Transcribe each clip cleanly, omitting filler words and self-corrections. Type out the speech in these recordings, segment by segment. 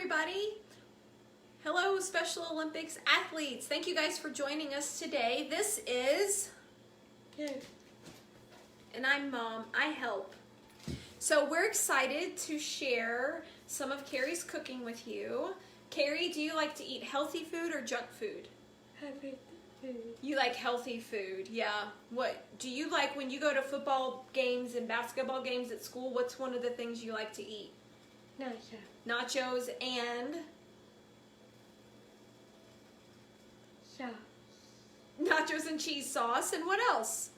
everybody. Hello, Special Olympics athletes. Thank you guys for joining us today. This is Good. And I'm Mom. I help. So we're excited to share some of Carrie's cooking with you. Carrie, do you like to eat healthy food or junk food? Happy food. You like healthy food, yeah. What do you like when you go to football games and basketball games at school? What's one of the things you like to eat? Nacho. Nachos and Sauce. nachos and cheese sauce. And what else?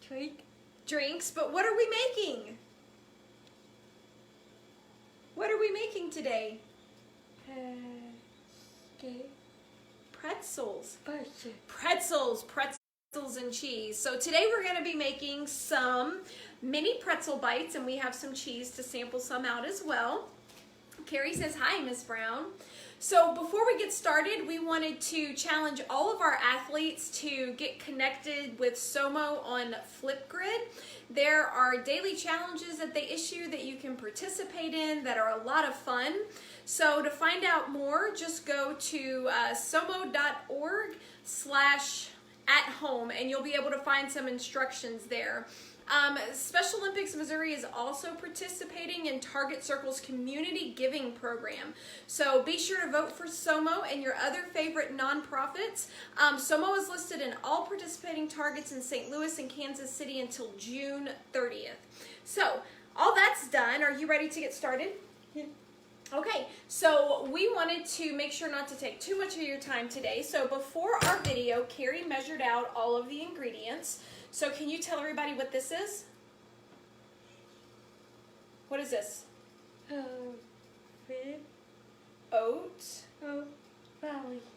Drink. Drinks, but what are we making? What are we making today? Steak. Pretzels. Butter. Pretzels and cheese. So today we're going to be making some mini pretzel bites, and we have some cheese to sample some out as well. Carrie says, hi, Miss Brown. So before we get started, we wanted to challenge all of our athletes to get connected with SOMO on Flipgrid. There are daily challenges that they issue that you can participate in that are a lot of fun. So to find out more, just go to somo.org/at-home and you'll be able to find some instructions there. Special Olympics Missouri is also participating in Target Circle's community giving program. So be sure to vote for SOMO and your other favorite nonprofits. SOMO is listed in all participating targets in St. Louis and Kansas City until June 30th. So all that's done. Are you ready to get started? Yeah. Okay, so we wanted to make sure not to take too much of your time today. So before our video, Carrie measured out all of the ingredients. So can you tell everybody what this is? What is this? Rib. Oat. Flour.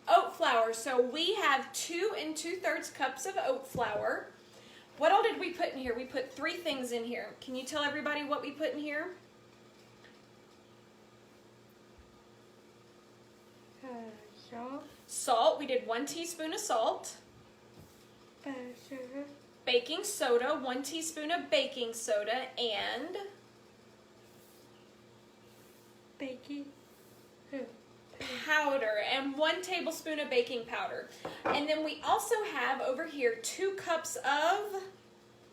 Oat flour. So we have 2 2/3 cups of oat flour. What all did we put in here? We put 3 things in here. Can you tell everybody what we put in here? Salt. Salt. We did 1 teaspoon of salt. Butter. Baking soda, 1 teaspoon of baking soda, and Baking powder, and 1 tablespoon of baking powder. And then we also have over here 2 cups of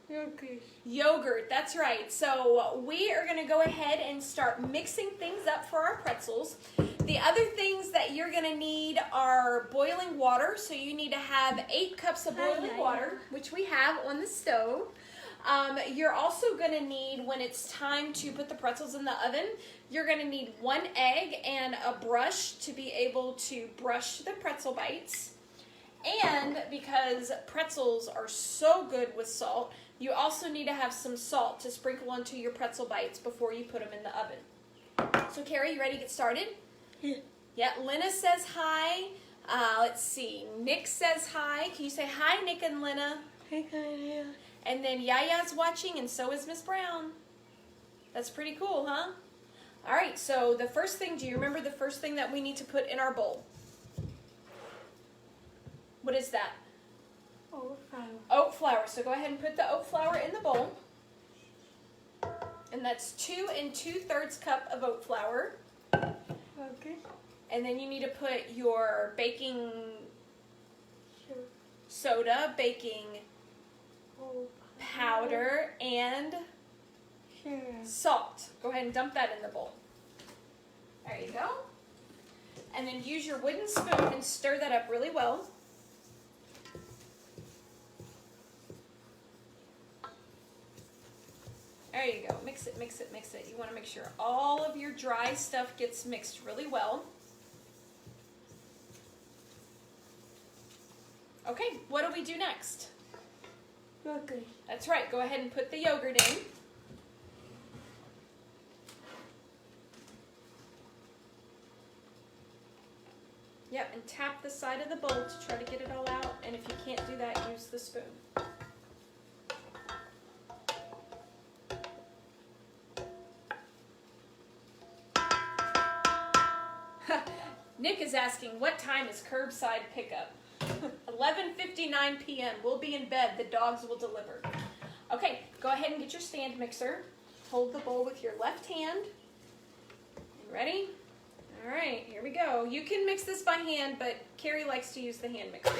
yogurt. yogurt. That's right. So we are going to go ahead and start mixing things up for our pretzels. The other things that you're going to need are boiling water. So you need to have 8 cups of boiling water, which we have on the stove. You're also going to need, when it's time to put the pretzels in the oven, you're going to need 1 egg and a brush to be able to brush the pretzel bites. And because pretzels are so good with salt, you also need to have some salt to sprinkle onto your pretzel bites before you put them in the oven. So Carrie, you ready to get started? Yeah. Yeah, Lena says hi. Let's see, Nick says hi. Can you say hi, Nick and Lena? Hey, And then Yaya's watching, and so is Miss Brown. That's pretty cool, huh? All right, so the first thing, do you remember the first thing that we need to put in our bowl? What is that? Oat flour. Oat flour. So go ahead and put the oat flour in the bowl. And that's 2 2/3 cup of oat flour. Okay. And then you need to put your baking Sure. soda, baking Oh, powder, and sure. salt. Go ahead and dump that in the bowl. There you go. And then use your wooden spoon and stir that up really well. There you go. Mix it, mix it, mix it. You want to make sure all of your dry stuff gets mixed really well. Okay, what do we do next? Yogurt. That's right. Go ahead and put the yogurt in. Yep, and tap the side of the bowl to try to get it all out. And if you can't do that, use the spoon. Nick is asking, what time is curbside pickup? 11:59 p.m. We'll be in bed. The dogs will deliver. Okay, go ahead and get your stand mixer. Hold the bowl with your left hand. Ready? All right, here we go. You can mix this by hand, but Carie likes to use the hand mixer.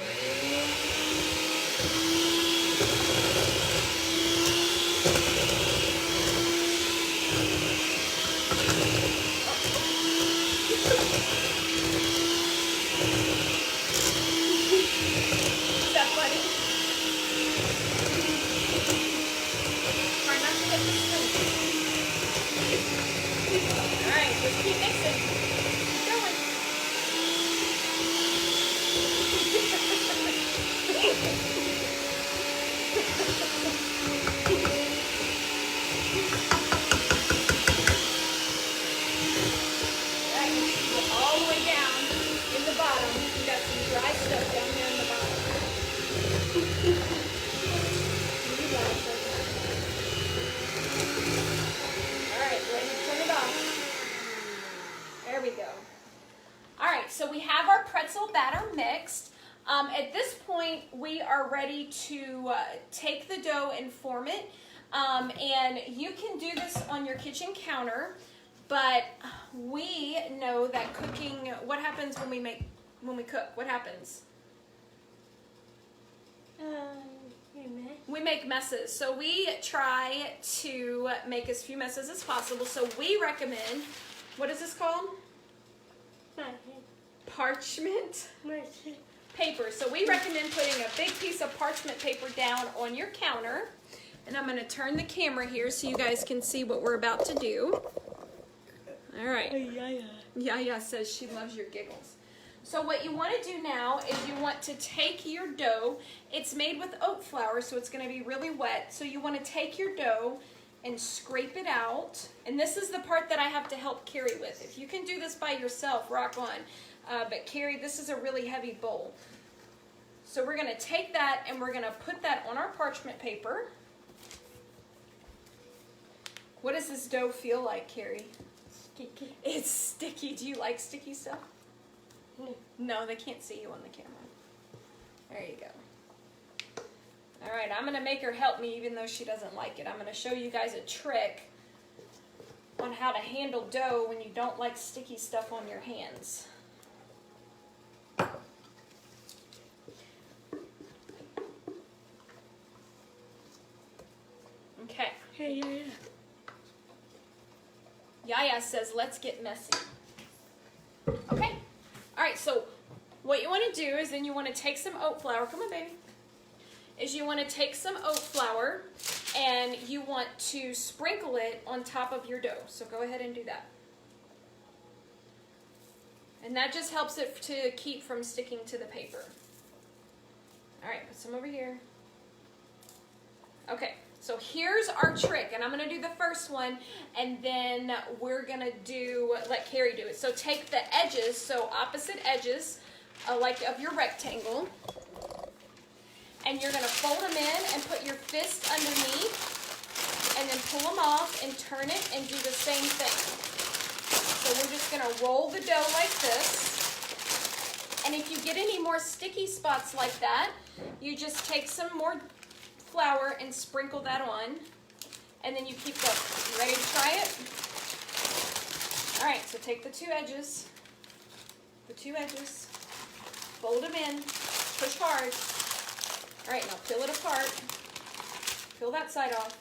Is that funny? Try not to hit the spoon. All right, just keep mixing. Keep going. All right, go all the way down in the bottom. You got some dry stuff down here in the bottom. All right, ready to turn it off. There we go. All right, so we have our pretzel batter mixed. At this point, we are ready to take the dough and form it. And you can do this on your kitchen counter, but we know that cooking, what happens when we cook? What happens? We make messes. So we try to make as few messes as possible. So we recommend, what is this called? Parchment paper. So we recommend putting a big piece of parchment paper down on your counter. And I'm going to turn the camera here so you guys can see what we're about to do. All right. Yaya says she loves your giggles. So what you want to do now is you want to take your dough. It's made with oat flour, so it's going to be really wet. So you want to take your dough and scrape it out. And this is the part that I have to help Carie with. If you can do this by yourself, rock on. But Carie, this is a really heavy bowl. So we're going to take that and we're going to put that on our parchment paper. What does this dough feel like, Carie? Sticky. It's sticky. Do you like sticky stuff? No, they can't see you on the camera. There you go. All right, I'm going to make her help me even though she doesn't like it. I'm going to show you guys a trick on how to handle dough when you don't like sticky stuff on your hands. Okay. Hey, Yaya says, let's get messy. Okay. All right, so what you want to do is then you want to take some oat flour. Come on, baby. Is you want to take some oat flour and you want to sprinkle it on top of your dough. So go ahead and do that. And that just helps it to keep from sticking to the paper. All right, put some over here. Okay. So here's our trick, and I'm going to do the first one, and then we're going to let Carie do it. So take the edges, so opposite edges, like of your rectangle, and you're going to fold them in and put your fist underneath, and then pull them off and turn it and do the same thing. So we're just going to roll the dough like this, and if you get any more sticky spots like that, you just take some more flour and sprinkle that on, and then you keep going. You ready to try it? All right, so take the two edges, fold them in, push hard. All right, now peel it apart. Peel that side off.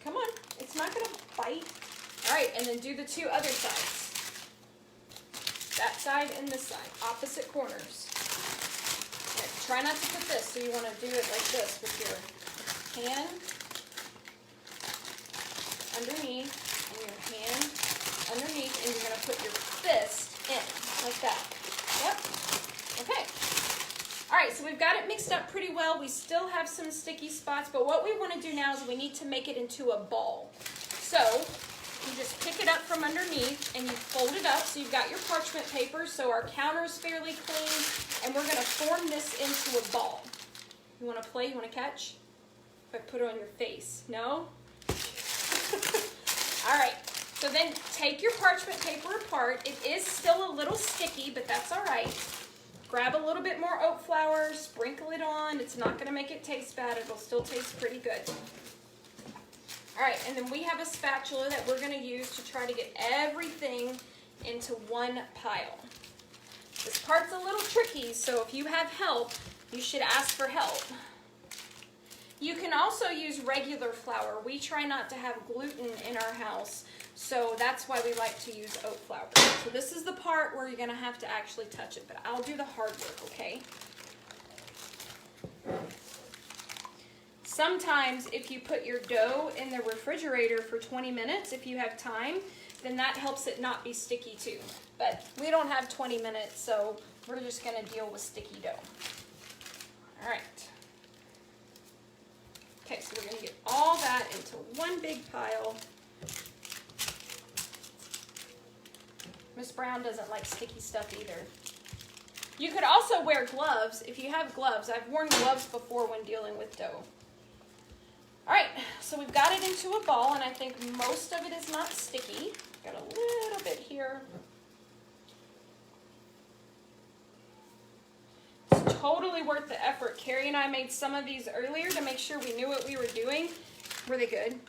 Come on, it's not gonna bite. All right, and then do the two other sides. That side and this side, opposite corners. Try not to put this, so you want to do it like this with your hand underneath and your hand underneath, and you're going to put your fist in, like that. Yep. Okay. All right, so we've got it mixed up pretty well. We still have some sticky spots, but what we want to do now is we need to make it into a ball. So you just pick it up from underneath and you fold it up so you've got your parchment paper, so our counter is fairly clean, and we're going to form this into a ball. You want to play? You want to catch? If I put it on your face. No? All right. So then take your parchment paper apart. It is still a little sticky, but that's all right. Grab a little bit more oat flour, sprinkle it on. It's not going to make it taste bad. It'll still taste pretty good. All right, and then we have a spatula that we're going to use to try to get everything into one pile. This part's a little tricky, so if you have help, you should ask for help. You can also use regular flour. We try not to have gluten in our house, so that's why we like to use oat flour. So this is the part where you're going to have to actually touch it, but I'll do the hard work, okay? Sometimes if you put your dough in the refrigerator for 20 minutes, if you have time, then that helps it not be sticky too. But we don't have 20 minutes, so we're just going to deal with sticky dough. All right. Okay, so we're going to get all that into one big pile. Miss Brown doesn't like sticky stuff either. You could also wear gloves if you have gloves. I've worn gloves before when dealing with dough. All right, so we've got it into a ball, and I think most of it is not sticky. Got a little bit here. It's totally worth the effort. Carie and I made some of these earlier to make sure we knew what we were doing. Were they good?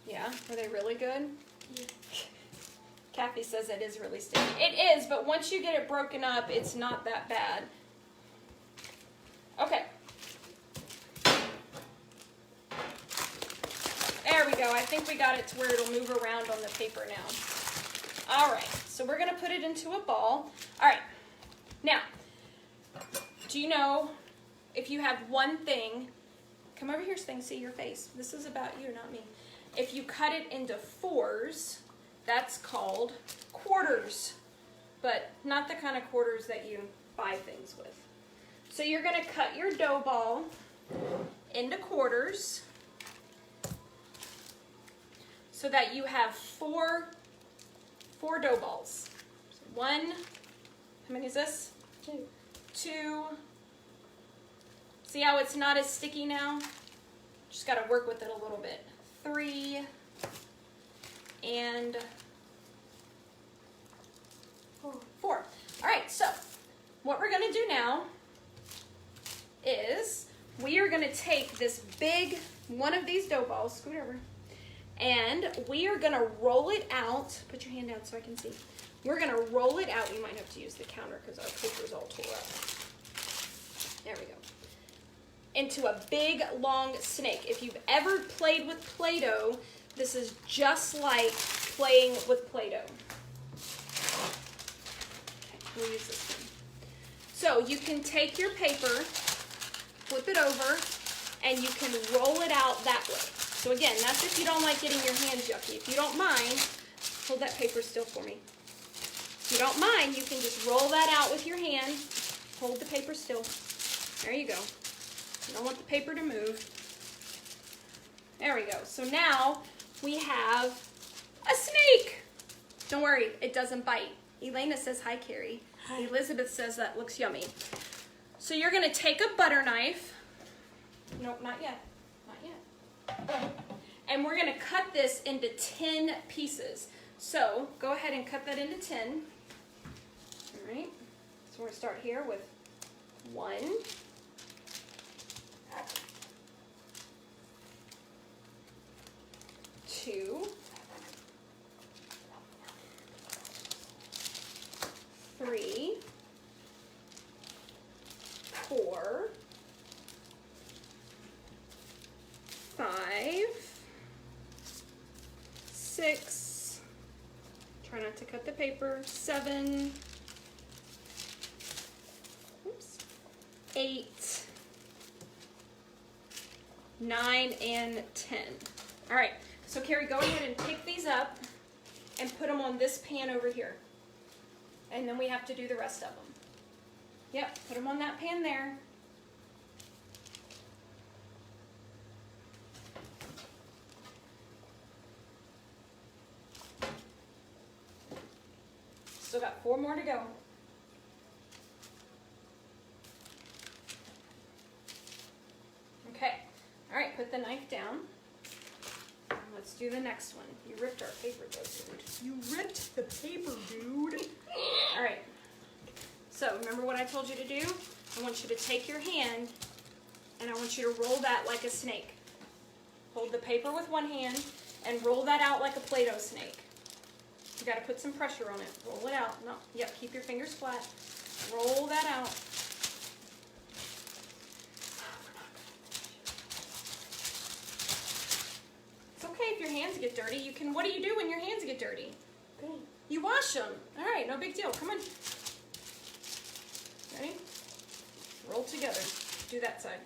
Yeah, were they really good? Yeah. Kathy says it is really sticky. It is, but once you get it broken up, it's not that bad. Okay. There we go. I think we got it to where it'll move around on the paper now. All right, so we're going to put it into a ball. All right, now, do you know if you have one thing, come over here so they can see your face. This is about you, not me. If you cut it into fours, that's called quarters, but not the kind of quarters that you buy things with. So you're going to cut your dough ball into quarters so that you have four dough balls. So one, how many is this? Two. See how it's not as sticky now? Just got to work with it a little bit. 3 and 4. All right, so what we're going to do now is we are going to take this big one of these dough balls, scoot over, and we are going to roll it out. Put your hand down so I can see. We're going to roll it out. You might have to use the counter because our paper is all tore up. There we go. Into a big, long snake. If you've ever played with Play-Doh, this is just like playing with Play-Doh. Okay, we'll use this one. So you can take your paper, flip it over, and you can roll it out that way. So again, that's if you don't like getting your hands yucky. If you don't mind, hold that paper still for me. If you don't mind, you can just roll that out with your hand. Hold the paper still. There you go. You don't want the paper to move. There we go. So now we have a snake. Don't worry, it doesn't bite. Elena says hi, Carie. Hi. Elizabeth says that looks yummy. So you're going to take a butter knife. Nope, not yet. Not yet. And we're going to cut this into 10 pieces. So go ahead and cut that into 10. All right. So we're going to start here with 1. 2, 3, 4, 5, 6, try not to cut the paper, 7, 8, 9, and 10. All right. So Carie, go ahead and pick these up and put them on this pan over here. And then we have to do the rest of them. Yep, put them on that pan there. Still got 4 more to go. Okay, all right, put the knife down. Let's do the next one. You ripped our paper, though, dude. You ripped the paper, dude. All right. So remember what I told you to do? I want you to take your hand, and I want you to roll that like a snake. Hold the paper with one hand and roll that out like a Play-Doh snake. You got to put some pressure on it. Roll it out. No, yep, keep your fingers flat. Roll that out. It's okay if your hands get dirty. You can. What do you do when your hands get dirty? Good. You wash them. All right, no big deal. Come on. Ready? Roll together. Do that side.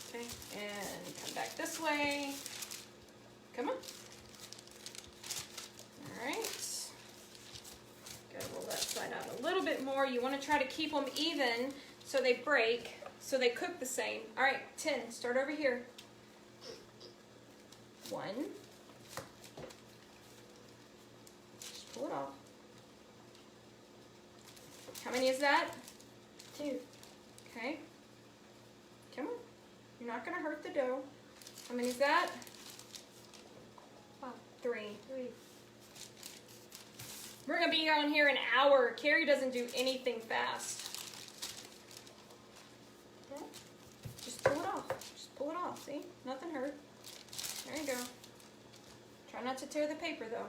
Okay, and come back this way. Come on. All right. Gotta roll that side out a little bit more. You want to try to keep them even so they break, so they cook the same. All right, 10. Start over here. 1. Just pull it off. How many is that? 2. Okay. Come on. You're not going to hurt the dough. How many is that? 3. 3. We're going to be on here an hour. Carie doesn't do anything fast. Okay. Just pull it off. Just pull it off. See? Nothing hurt. There you go. Try not to tear the paper though.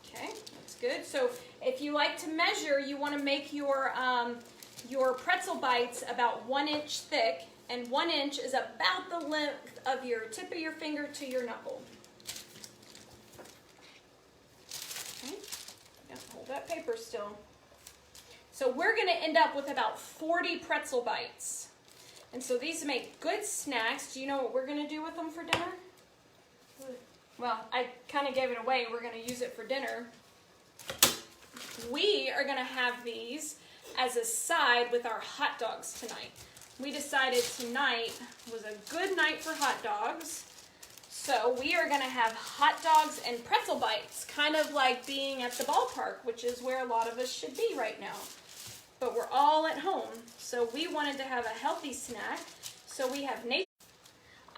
Okay, that's good. So if you like to measure, you want to make your pretzel bites about 1 inch thick, and 1 inch is about the length of your tip of your finger to your knuckle. Okay, yeah, hold that paper still. So we're going to end up with about 40 pretzel bites. And so these make good snacks. Do you know what we're going to do with them for dinner? Well, I kind of gave it away. We're going to use it for dinner. We are going to have these as a side with our hot dogs tonight. We decided tonight was a good night for hot dogs. So we are going to have hot dogs and pretzel bites, kind of like being at the ballpark, which is where a lot of us should be right now. But we're all at home, so we wanted to have a healthy snack. So we have Nathan.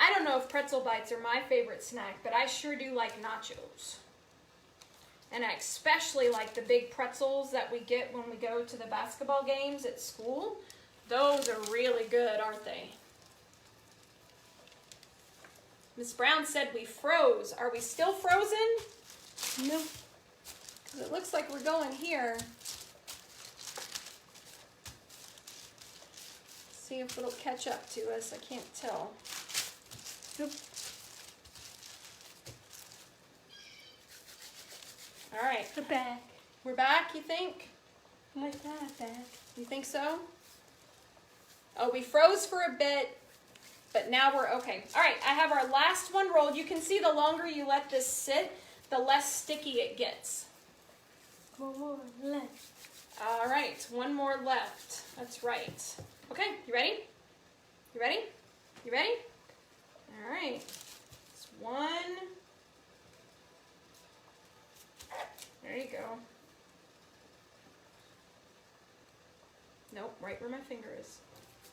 I don't know if pretzel bites are my favorite snack, but I sure do like nachos. And I especially like the big pretzels that we get when we go to the basketball games at school. Those are really good, aren't they? Miss Brown said we froze. Are we still frozen? No. Because it looks like we're going here. See if it'll catch up to us. I can't tell. Nope. All right. We're back. We're back, you think? Like that, back. You think so? Oh, we froze for a bit, but now we're okay. All right, I have our last one rolled. You can see the longer you let this sit, the less sticky it gets. One more left. All right, one more left. That's right. Okay, you ready? You ready? You ready? All right. It's 1. There you go. Nope, right where my finger is.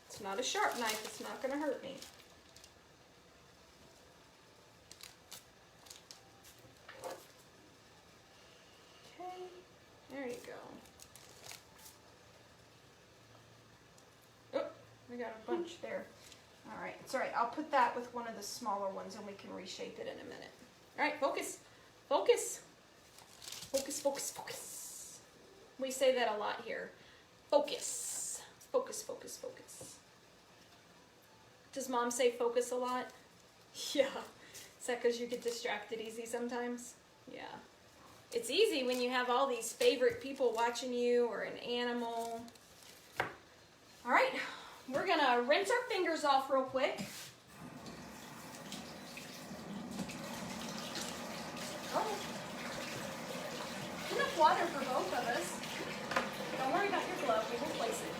It's not a sharp knife. It's not going to hurt me. Okay, there you go. Oh, we got a bunch there. All right, it's all right. I'll put that with one of the smaller ones and we can reshape it in a minute. All right, focus. Focus. Focus, focus, focus. We say that a lot here. Focus. Focus, focus, focus. Does Mom say focus a lot? Yeah. Is that because you get distracted easy sometimes? Yeah. It's easy when you have all these favorite people watching you or an animal. All right. We're going to rinse our fingers off real quick. Oh. Enough water for both of us. Don't worry about your glove. We will place it.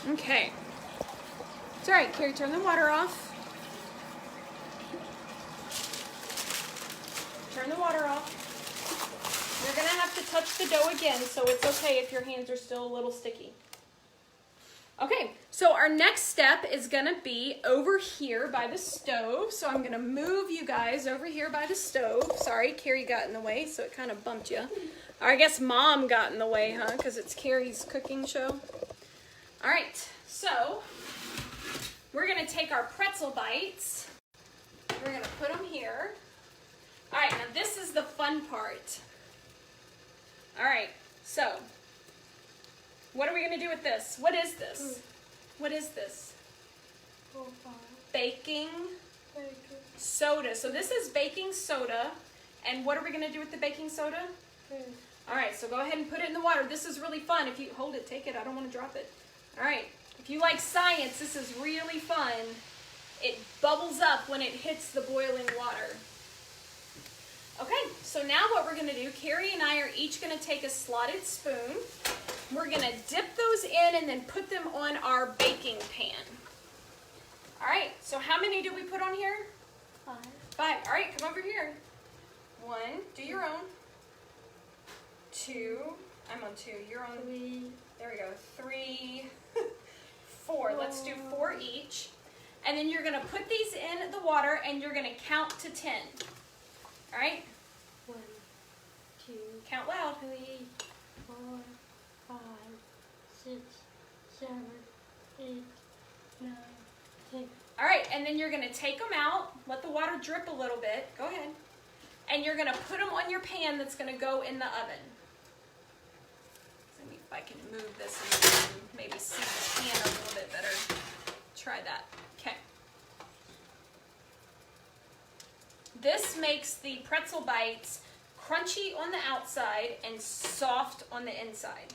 Okay. It's all right, Carie, turn the water off. Turn the water off. You're going to have to touch the dough again, so it's okay if your hands are still a little sticky. Okay, so our next step is gonna be over here by the stove. So I'm gonna move you guys over here by the stove. Sorry, Carie got in the way, so it kind of bumped you. Or I guess Mom got in the way, huh? Because it's Carrie's cooking show. All right, so we're gonna take our pretzel bites. We're gonna put them here. All right, now this is the fun part. All right, so what are we gonna do with this? What is this? What is this? Baking soda. So this is baking soda. And what are we gonna do with the baking soda? All right, so go ahead and put it in the water. This is really fun. If you hold it, take it. I don't want to drop it. All right, if you like science, this is really fun. It bubbles up when it hits the boiling water. Okay, so now what we're gonna do, Carie and I are each gonna take a slotted spoon. We're gonna dip those in and then put them on our baking pan. All right, so how many do we put on here? 5. 5. All right, come over here. 1, do your own. 2, I'm on 2, you're on 3. There we go. 3, 4. Let's do 4 each. And then you're gonna put these in the water and you're gonna count to 10. All right? 1, 2, Count loud. 3, 4, 5, 6, 7, 8, 9, 10. All right, and then you're gonna take them out, let the water drip a little bit. Go ahead. And you're gonna put them on your pan that's gonna go in the oven. Let me, if I can move this and you can maybe see the pan a little bit better. Try that. Okay. This makes the pretzel bites crunchy on the outside and soft on the inside.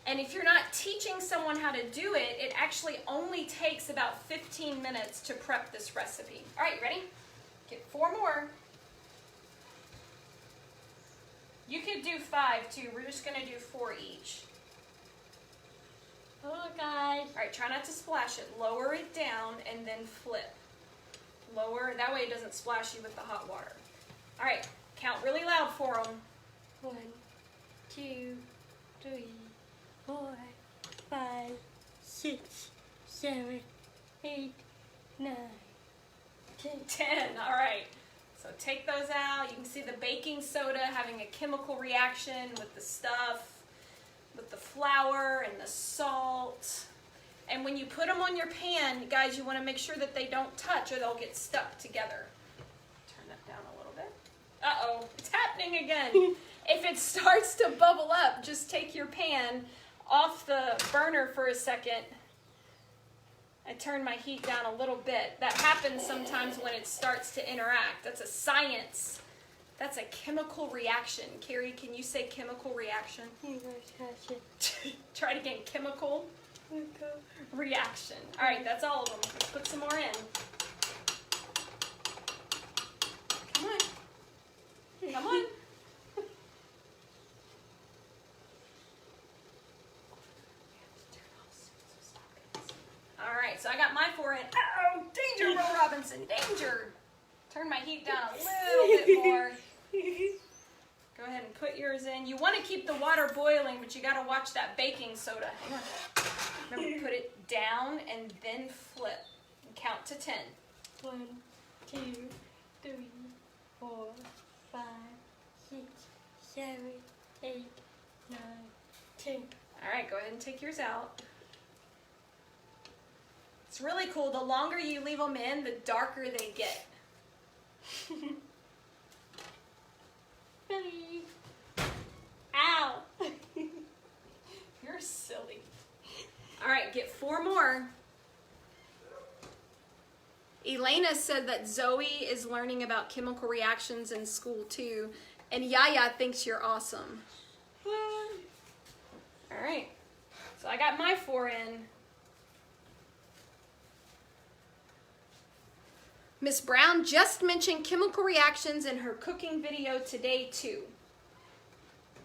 And if you're not teaching someone how to do it, it actually only takes about 15 minutes to prep this recipe. All right, you ready? Get 4 more. You could do 5 too. We're just gonna do 4 each. Oh, guys. All right, try not to splash it. Lower it down and then flip. Lower, that way it doesn't splash you with the hot water. All right, count really loud for them. 1, 2, 3, 4, 5, 6, 7, 8, 9, 10. 10, all right. So take those out. You can see the baking soda having a chemical reaction with the stuff, with the flour and the salt. And when you put them on your pan, guys, you want to make sure that they don't touch or they'll get stuck together. Turn that down a little bit. Uh-oh, it's happening again. If it starts to bubble up, just take your pan off the burner for a second. I turned my heat down a little bit. That happens sometimes when it starts to interact. That's a science. That's a chemical reaction. Carie, can you say chemical reaction? You guys catch it. Try it again. Chemical Okay. reaction. All right, that's all of them. Let's put some more in. Come on. Come on. All right, so I got my 4 in. Uh-oh, danger, Will Robinson, danger. Turn my heat down a little bit more. Go ahead and put yours in. You want to keep the water boiling, but you got to watch that baking soda. Hang on. Remember, put it down and then flip. And count to 10. 1, 2, 3, 4, 5, 6, 7, 8, 9, 10. All right, go ahead and take yours out. It's really cool. The longer you leave them in, the darker they get. Billy. Ow. You're silly. All right, get 4 more. Elena said that Zoe is learning about chemical reactions in school too, and Yaya thinks you're awesome. All right, so I got my 4 in. Miss Brown just mentioned chemical reactions in her cooking video today too.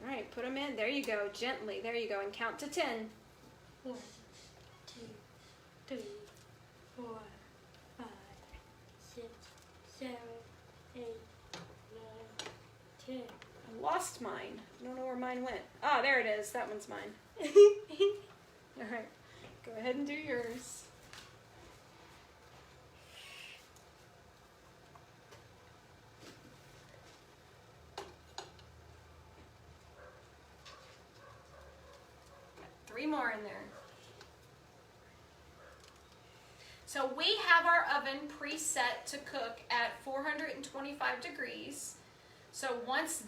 All right, put them in. There you go, gently. There you go, and count to 10. 1, 2, 3, 4, 5, 6, 7, 8, 9, 10. I lost mine. I don't know where mine went. Ah, there it is. That one's mine. All right, go ahead and do yours. Got 3 more in there. So we have our oven preset to cook at 425 degrees. So once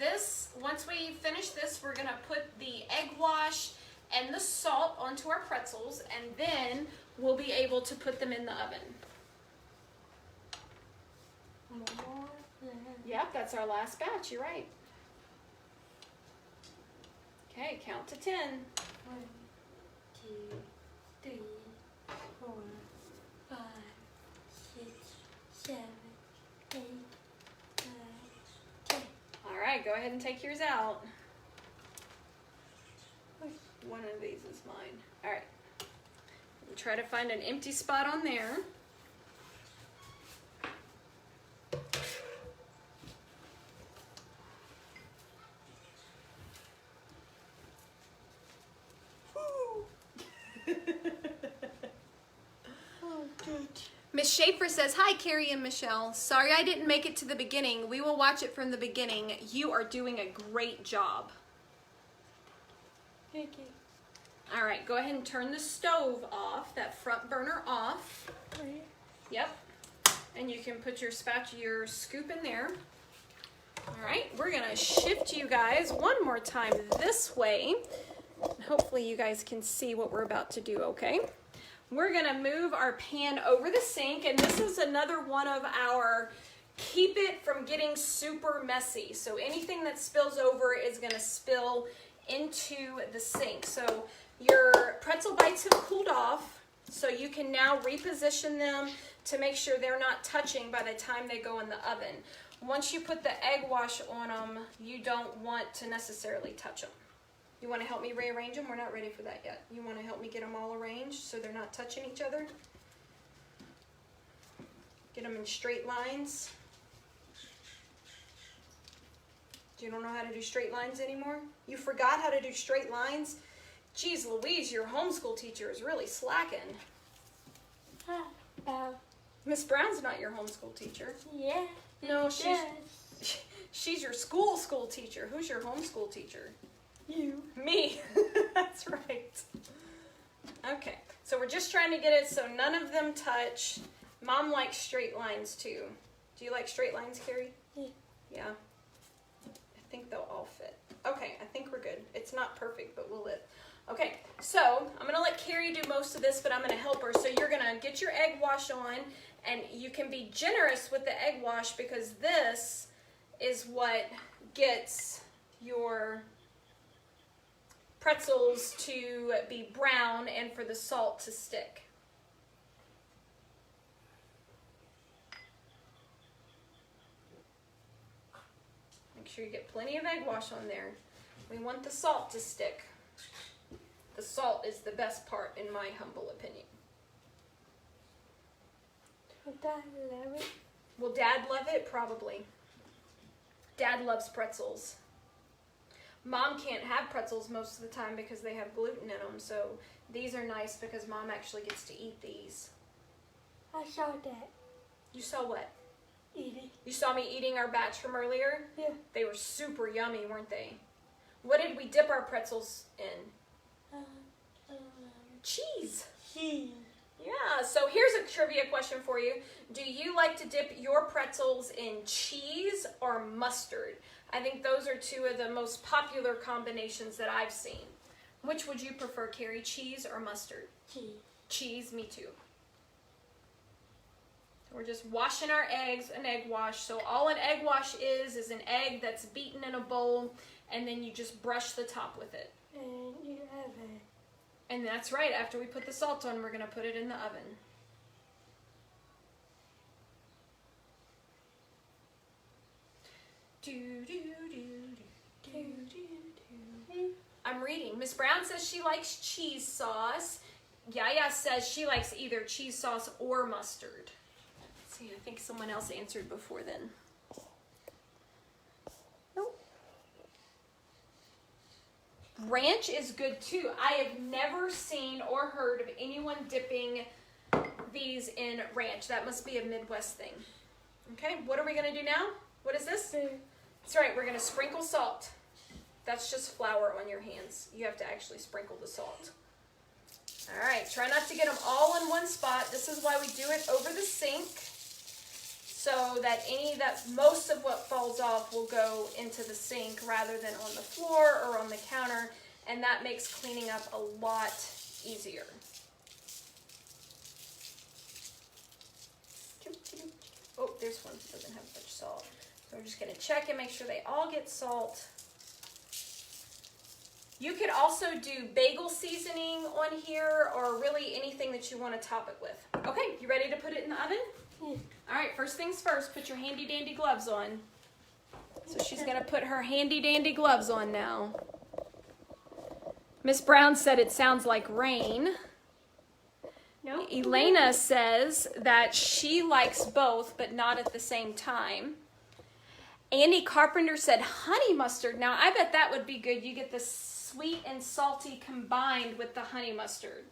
we finish this, we're gonna put the egg wash and the salt onto our pretzels, and then we'll be able to put them in the oven. Yep, that's our last batch, you're right. Okay, count to 10. 1, 2, 3, 4, 5, 6, 7, 8, 9, 10. All right, go ahead and take yours out. One of these is mine. All right. We'll try to find an empty spot on there. Miss Schaefer says, hi, Carie and Michelle. Sorry I didn't make it to the beginning. We will watch it from the beginning. You are doing a great job. Thank you. All right, go ahead and turn the stove off, that front burner off. Yep. And you can put your your scoop in there. All right, we're gonna shift you guys one more time this way. Hopefully you guys can see what we're about to do, okay? We're gonna move our pan over the sink, and this is another one of our keep it from getting super messy. So anything that spills over is gonna spill into the sink. So your pretzel bites have cooled off, so you can now reposition them to make sure they're not touching by the time they go in the oven. Once you put the egg wash on them, you don't want to necessarily touch them. You want to help me rearrange them? We're not ready for that yet. You want to help me get them all arranged so they're not touching each other? Get them in straight lines. You don't know how to do straight lines anymore? You forgot how to do straight lines? Geez Louise, your homeschool teacher is really slacking. Miss Brown's not your homeschool teacher. Yeah. No, she's your school teacher. Who's your homeschool teacher? You. Me. That's right. Okay, so we're just trying to get it so none of them touch. Mom likes straight lines too. Do you like straight lines, Carie? Yeah. Yeah. I think they'll all fit. Okay, I think we're good. It's not perfect, but we'll live. Okay, so I'm gonna let Carie do most of this, but I'm gonna help her. So you're gonna get your egg wash on, and you can be generous with the egg wash because this is what gets your pretzels to be brown and for the salt to stick. Make sure you get plenty of egg wash on there. We want the salt to stick. The salt is the best part, in my humble opinion. Would Dad love it? Will Dad love it? Probably. Dad loves pretzels. Mom can't have pretzels most of the time because they have gluten in them, so these are nice because Mom actually gets to eat these. I saw that. You saw what? Eating. You saw me eating our batch from earlier? Yeah. They were super yummy, weren't they? What did we dip our pretzels in? Cheese. Cheese. Yeah, so here's a trivia question for you. Do you like to dip your pretzels in cheese or mustard? I think those are two of the most popular combinations that I've seen. Which would you prefer, Carie, cheese or mustard? Cheese. Cheese, me too. We're just washing our eggs, an egg wash. So all an egg wash is an egg that's beaten in a bowl, and then you just brush the top with it. And you have it. And that's right, after we put the salt on, we're gonna put it in the oven. I'm reading. Miss Brown says she likes cheese sauce. Yaya says she likes either cheese sauce or mustard. Let's see, I think someone else answered before then. Nope. Ranch is good too. I have never seen or heard of anyone dipping these in ranch. That must be a Midwest thing. Okay, what are we gonna do now? What is this? That's right, we're gonna sprinkle salt. That's just flour on your hands. You have to actually sprinkle the salt. All right, try not to get them all in one spot. This is why we do it over the sink, so that most of what falls off will go into the sink rather than on the floor or on the counter, and that makes cleaning up a lot easier. Oh, there's one that doesn't have much salt. So we're just gonna check and make sure they all get salt. You could also do bagel seasoning on here, or really anything that you want to top it with. Okay, you ready to put it in the oven? Yeah. All right, first things first, put your handy dandy gloves on. So she's gonna put her handy dandy gloves on now. Miss Brown said it sounds like rain. No. Elena says that she likes both, but not at the same time. Andy Carpenter said honey mustard. Now, I bet that would be good. You get the sweet and salty combined with the honey mustard.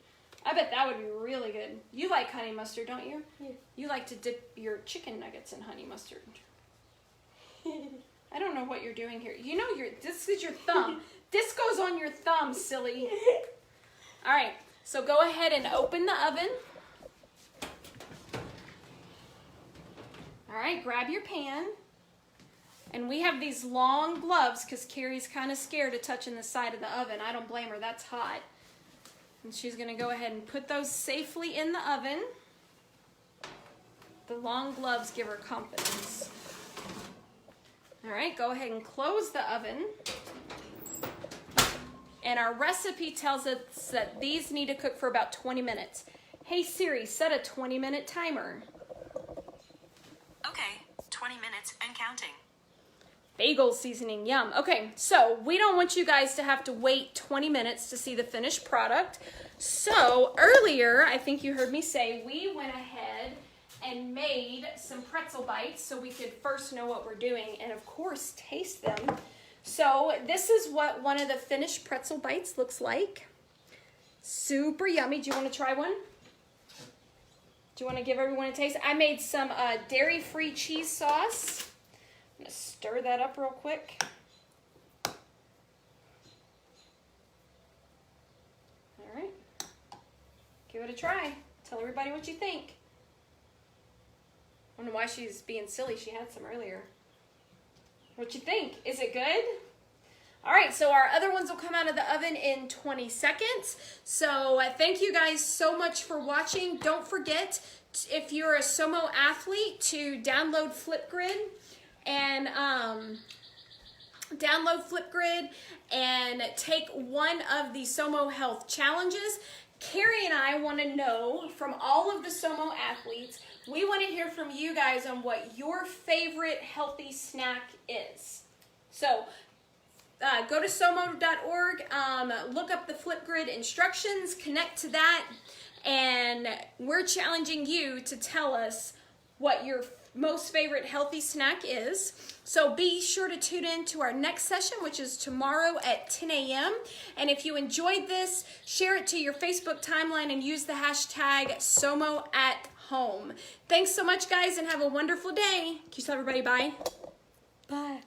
I bet that would be really good. You like honey mustard, don't you? Yeah. You like to dip your chicken nuggets in honey mustard. I don't know what you're doing here. You know, this is your thumb. This goes on your thumb, silly. All right, so go ahead and open the oven. All right, grab your pan. And we have these long gloves because Carrie's kind of scared of touching the side of the oven. I don't blame her, that's hot. And she's gonna go ahead and put those safely in the oven. The long gloves give her confidence. All right, go ahead and close the oven. And our recipe tells us that these need to cook for about 20 minutes. Hey Siri, set a 20-minute timer. Okay, 20 minutes and counting. Bagel seasoning, yum. Okay, so we don't want you guys to have to wait 20 minutes to see the finished product. So earlier, I think you heard me say, we went ahead and made some pretzel bites so we could first know what we're doing and of course taste them. So this is what one of the finished pretzel bites looks like. Super yummy. Do you want to try one? Do you want to give everyone a taste? I made some dairy-free cheese sauce. I'm going to stir that up real quick. All right. Give it a try. Tell everybody what you think. I don't know why she's being silly. She had some earlier. What you think? Is it good? All right, so our other ones will come out of the oven in 20 seconds. So thank you guys so much for watching. Don't forget, if you're a Somo athlete, to download Flipgrid and take one of the Somo Health challenges. Carie and I want to know from all of the Somo athletes, we want to hear from you guys on what your favorite healthy snack is. So go to somo.org, look up the Flipgrid instructions, connect to that, and we're challenging you to tell us what your most favorite healthy snack is. So be sure to tune in to our next session, which is tomorrow at 10 a.m. And if you enjoyed this, share it to your Facebook timeline and use the hashtag SomoAtHome. Thanks so much, guys, and have a wonderful day. Can you tell everybody bye? Bye.